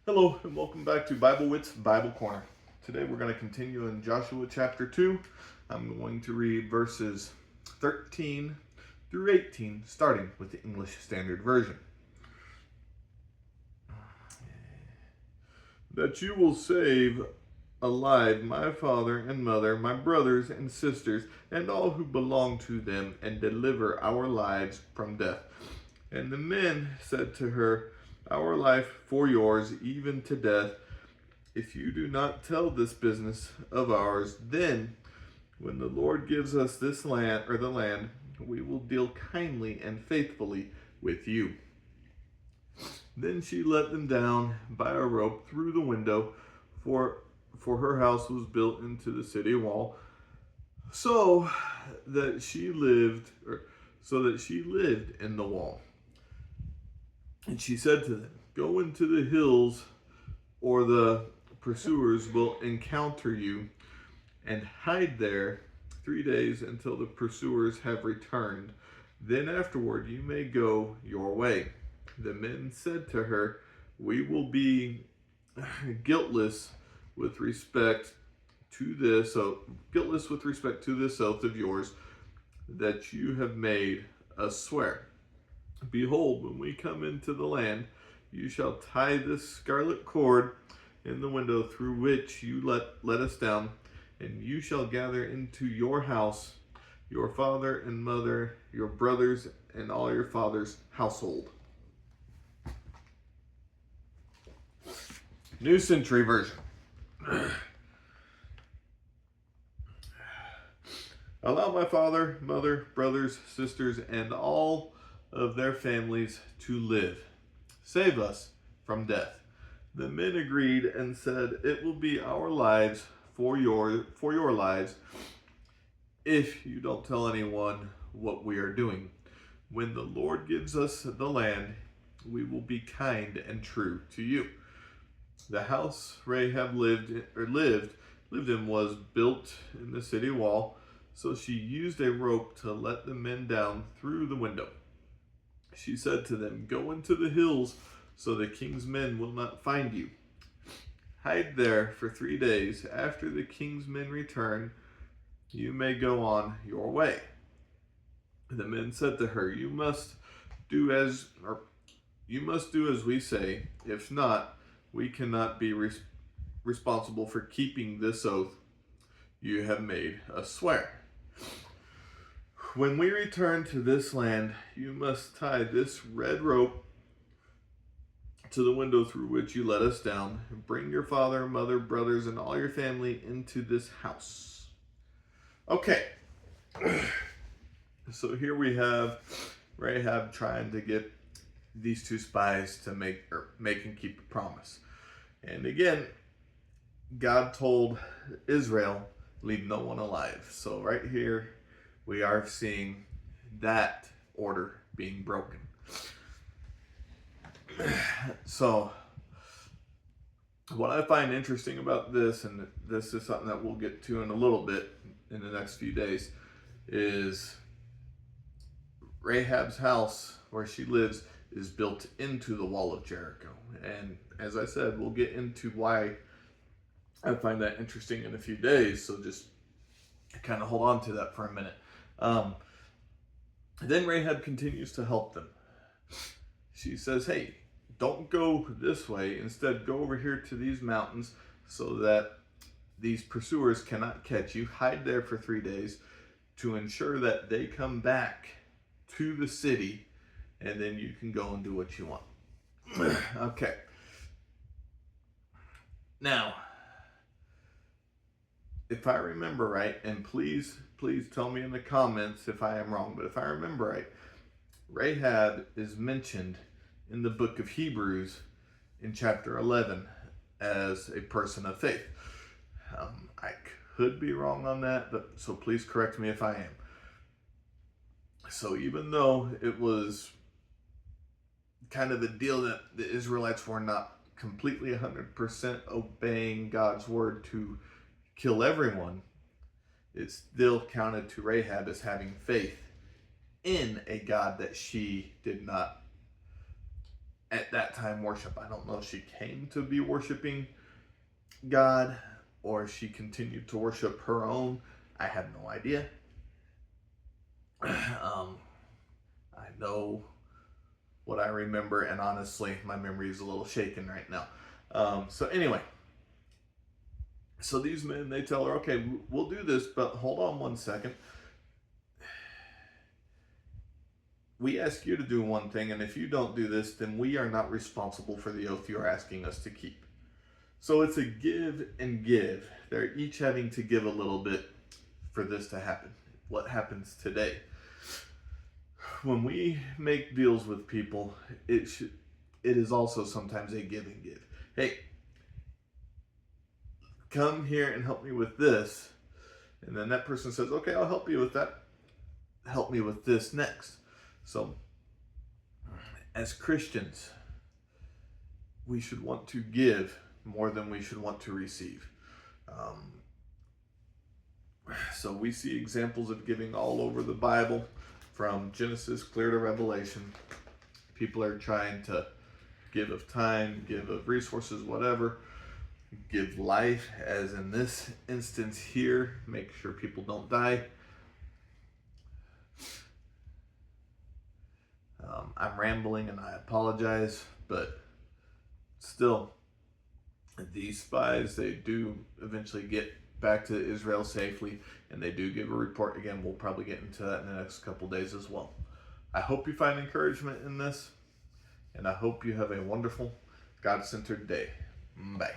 Hello and welcome back to Bible Wits Bible Corner. Today we're going to continue in Joshua chapter 2. I'm going to read verses 13 through 18, starting with the English Standard Version. That you will save alive my father and mother, my brothers and sisters, and all who belong to them, and deliver our lives from death. And the men said to her, Our life for yours, even to death. If you do not tell this business of ours, then when the Lord gives us this land, or the land, we will deal kindly and faithfully with you. Then she let them down by a rope through the window, for her house was built into the city wall, so that she lived in the wall. And she said to them, Go into the hills, or the pursuers will encounter you, and hide there 3 days until the pursuers have returned. Then afterward you may go your way. The men said to her, We will be guiltless with respect to this oath of yours that you have made us swear. Behold, when we come into the land, you shall tie this scarlet cord in the window through which you let us down, and you shall gather into your house your father and mother, your brothers, and all your father's household. New Century Version. Allow my father, mother, brothers, sisters, and all of their families to live. Save us from death. The men agreed and said, It will be our lives for your lives if you don't tell anyone what we are doing. When the Lord gives us the land, we will be kind and true to you. The house Rahab lived in was built in the city wall, so she used a rope to let the men down through the window. She said to them, Go into the hills, so the king's men will not find you. Hide there for 3 days. After the king's men return, you may go on your way. The men said to her, You must do as we say. If not, we cannot be responsible for keeping this oath you have made us swear. When we return to this land, you must tie this red rope to the window through which you let us down. Bring your father, mother, brothers, and all your family into this house. Okay. So here we have Rahab trying to get these two spies to make and keep a promise. And again, God told Israel, leave no one alive. So right here, we are seeing that order being broken. So, what I find interesting about this, and this is something that we'll get to in a little bit in the next few days, is Rahab's house, where she lives, is built into the wall of Jericho. And as I said, we'll get into why I find that interesting in a few days, so just kind of hold on to that for a minute. Then Rahab continues to help them. She says, Hey, don't go this way. Instead, go over here to these mountains so that these pursuers cannot catch you. Hide there for 3 days to ensure that they come back to the city, and then you can go and do what you want. Okay. Now, if I remember right, and please tell me in the comments if I am wrong, but if I remember right, Rahab is mentioned in the book of Hebrews in chapter 11 as a person of faith. I could be wrong on that, but so please correct me if I am. So even though it was kind of a deal that the Israelites were not completely 100% obeying God's word to kill everyone, it still counted to Rahab as having faith in a God that she did not at that time worship. I don't know if she came to be worshiping God or she continued to worship her own. I have no idea. I know what I remember, and honestly, my memory is a little shaken right now. So anyway, so these men, they tell her, okay, we'll do this, but hold on one second. We ask you to do one thing, and if you don't do this, then we are not responsible for the oath you're asking us to keep. So it's a give and give. They're each having to give a little bit for this to happen. What happens today? When we make deals with people, it is also sometimes a give and give. Hey, come here and help me with this. And then that person says, okay, I'll help you with that. Help me with this next. So, as Christians, we should want to give more than we should want to receive. So we see examples of giving all over the Bible, from Genesis clear to Revelation. People are trying to give of time, give of resources, whatever. Give life, as in this instance here, make sure people don't die. I'm rambling and I apologize, but still, these spies, they do eventually get back to Israel safely, and they do give a report. Again, we'll probably get into that in the next couple days as well. I hope you find encouragement in this, and I hope you have a wonderful, God-centered day. Bye.